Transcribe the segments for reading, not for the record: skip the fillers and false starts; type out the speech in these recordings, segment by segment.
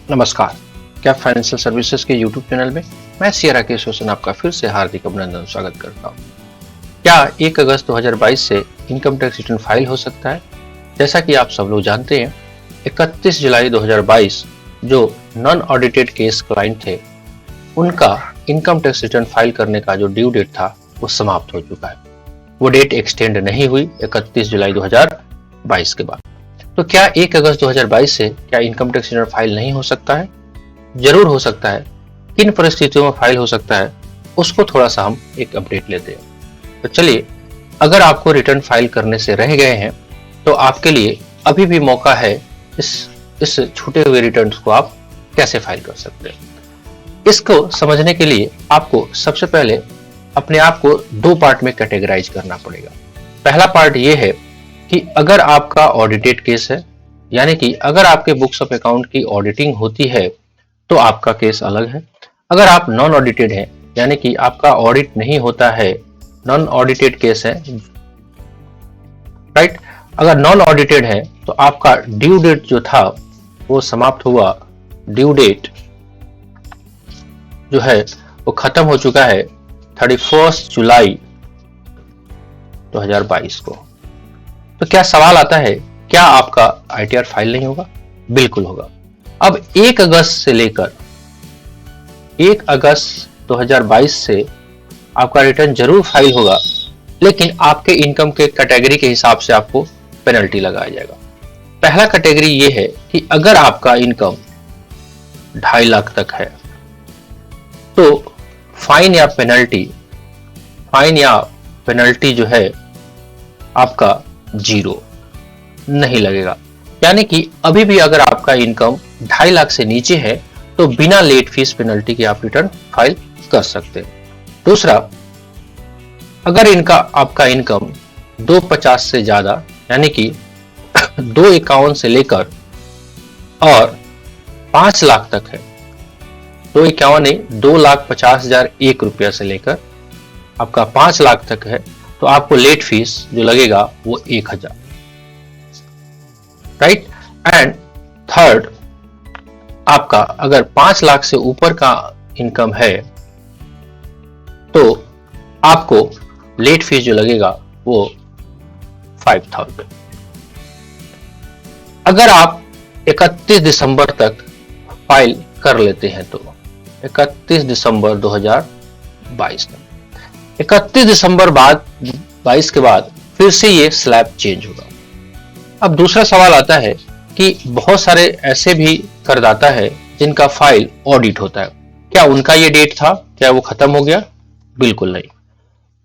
नमस्कार। क्या financial services के यूट्यूब चैनल में मैं सी राकेश रोशन आपका फिर से हार्दिक अभिनंदन स्वागत करता हूँ। क्या 1 अगस्त 2022 से इनकम टैक्स रिटर्न फाइल हो सकता है? जैसा कि आप सब लोग जानते हैं, 31 जुलाई 2022 जो नॉन ऑडिटेड केस क्लाइंट थे, उनका इनकम टैक्स रिटर्न फाइल करने का जो ड्यू डेट था वो समाप्त हो चुका है। वो डेट एक्सटेंड नहीं हुई 31 जुलाई 2022 के बाद। तो क्या 1 अगस्त 2022 से क्या इनकम टैक्स रिटर्न फाइल नहीं हो सकता है? जरूर हो सकता है। किन परिस्थितियों में फाइल हो सकता है, उसको थोड़ा सा हम एक अपडेट लेते हैं। तो चलिए, अगर आपको रिटर्न फाइल करने से रह गए हैं तो आपके लिए अभी भी मौका है इस छूटे हुए रिटर्न्स को आप कैसे फाइल कर सकते हैं। इसको समझने के लिए आपको सबसे पहले अपने आप को दो पार्ट में कैटेगराइज करना पड़ेगा। पहला पार्ट ये है कि अगर आपका ऑडिटेड केस है, यानी कि अगर आपके बुक्स ऑफ अकाउंट की ऑडिटिंग होती है तो आपका केस अलग है। अगर आप नॉन ऑडिटेड हैं, यानी कि आपका ऑडिट नहीं होता है, नॉन ऑडिटेड केस है, राइट। अगर नॉन ऑडिटेड है तो आपका ड्यू डेट जो था वो समाप्त हुआ। ड्यू डेट जो है वो खत्म हो चुका है 31 जुलाई 2022 को। तो क्या सवाल आता है, क्या आपका आईटीआर फाइल नहीं होगा? बिल्कुल होगा। अब 1 अगस्त से लेकर 1 अगस्त 2022 से आपका रिटर्न जरूर फाइल होगा, लेकिन आपके इनकम के कैटेगरी के हिसाब से आपको पेनल्टी लगाया जाएगा। पहला कैटेगरी ये है कि अगर आपका इनकम 2.5 लाख तक है तो फाइन या पेनल्टी जो है आपका 0 नहीं लगेगा। यानी कि अभी भी अगर आपका इनकम 2.5 लाख से नीचे है तो बिना लेट फीस पेनल्टी के आप रिटर्न फाइल कर सकते हैं। दूसरा, अगर आपका इनकम 250 से ज्यादा, यानी कि 251 से लेकर और 5 लाख तक है, 251 नहीं, 2,50,001 रुपया से लेकर आपका 5 लाख तक है, तो आपको लेट फीस जो लगेगा वो 1,000, राइट। एंड थर्ड, आपका अगर 5 लाख से ऊपर का इनकम है तो आपको लेट फीस जो लगेगा वो 5,000। अगर आप 31 दिसंबर तक फाइल कर लेते हैं तो 31 दिसंबर 2022 तक, 31 दिसंबर 22 के बाद फिर से ये स्लैब चेंज होगा। अब दूसरा सवाल आता है कि बहुत सारे ऐसे भी करदाता है जिनका फाइल ऑडिट होता है, क्या उनका ये डेट था, क्या वो खत्म हो गया? बिल्कुल नहीं।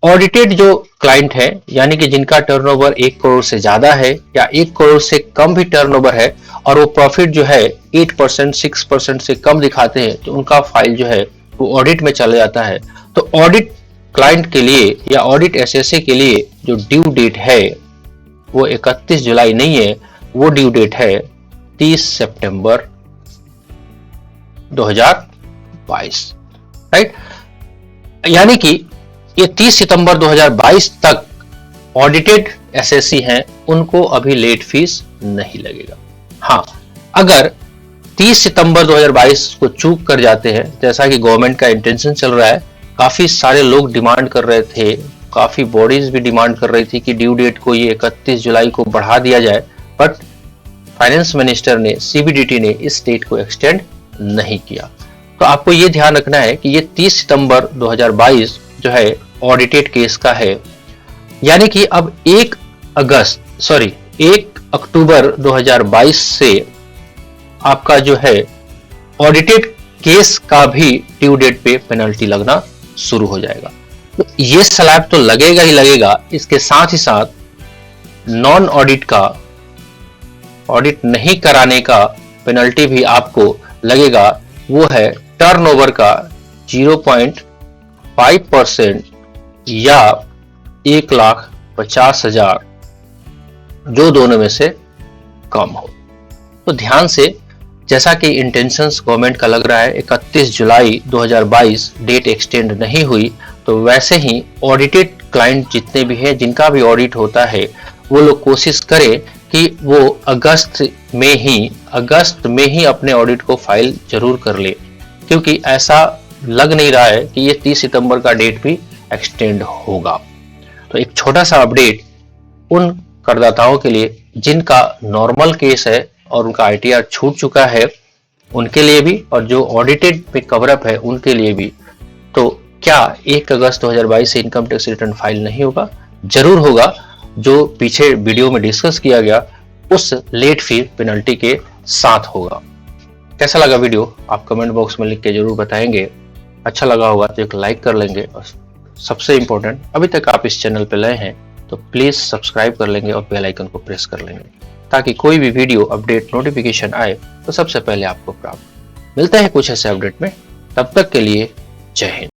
ऑडिटेड जो क्लाइंट है, यानी कि जिनका टर्नओवर 1 करोड़ से ज्यादा है या 1 करोड़ से कम भी टर्नओवर है और वो प्रॉफिट जो है 8%, 6% से कम दिखाते हैं, तो उनका फाइल जो है वो ऑडिट में चला जाता है। तो ऑडिट क्लाइंट के लिए या ऑडिट एसएसए के लिए जो ड्यू डेट है वो 31 जुलाई नहीं है, वो ड्यू डेट है 30 सितंबर 2022, राइट। यानी कि ये 30 सितंबर 2022 तक ऑडिटेड एसएससी हैं, उनको अभी लेट फीस नहीं लगेगा। हाँ, अगर 30 सितंबर 2022 को चूक कर जाते हैं, जैसा कि गवर्नमेंट का इंटेंशन चल रहा है, काफी सारे लोग डिमांड कर रहे थे, काफी बॉडीज भी डिमांड कर रही थी कि ड्यू डेट को ये 31 जुलाई को बढ़ा दिया जाए, बट फाइनेंस मिनिस्टर ने, सीबीडीटी ने इस डेट को एक्सटेंड नहीं किया। तो आपको ये ध्यान रखना है कि ये 30 सितंबर 2022 जो है ऑडिटेड केस का है, यानी कि अब 1 अक्टूबर 2022 से आपका जो है ऑडिटेड केस का भी ड्यू डेट पे पेनल्टी लगना शुरू हो जाएगा। तो ये स्लैब तो लगेगा ही लगेगा, इसके साथ ही साथ नॉन ऑडिट का, ऑडिट नहीं कराने का पेनल्टी भी आपको लगेगा। वो है टर्नओवर का 0.5% या 1,50,000, जो दोनों में से कम हो। तो ध्यान से, जैसा कि इंटेंशंस गवर्नमेंट का लग रहा है 31 जुलाई 2022 डेट एक्सटेंड नहीं हुई, तो वैसे ही ऑडिटेड क्लाइंट जितने भी हैं, जिनका भी ऑडिट होता है, वो लोग कोशिश करें कि वो अगस्त में ही अगस्त में ही अपने ऑडिट को फाइल जरूर कर ले, क्योंकि ऐसा लग नहीं रहा है कि ये 30 सितंबर का डेट भी एक्सटेंड होगा। तो एक छोटा सा अपडेट उन करदाताओं के लिए जिनका नॉर्मल केस है और उनका आईटीआर छूट चुका है, उनके लिए भी, और जो ऑडिटेड पे कवरअप है उनके लिए भी। तो क्या 1 अगस्त 2022 से इनकम टैक्स रिटर्न फाइल नहीं होगा? जरूर होगा, जो पीछे वीडियो में डिस्कस किया गया उस लेट फी पेनल्टी के साथ होगा। कैसा लगा वीडियो आप कमेंट बॉक्स में लिख के जरूर बताएंगे। अच्छा लगा होगा तो एक लाइक कर लेंगे, और सबसे इंपॉर्टेंट, अभी तक आप इस चैनल पे नए हैं तो प्लीज सब्सक्राइब कर लेंगे और बेल आइकन को प्रेस कर लेंगे, ताकि कोई भी वीडियो अपडेट नोटिफिकेशन आए तो सबसे पहले आपको प्राप्त। मिलते हैं कुछ ऐसे अपडेट में, तब तक के लिए जय हिंद।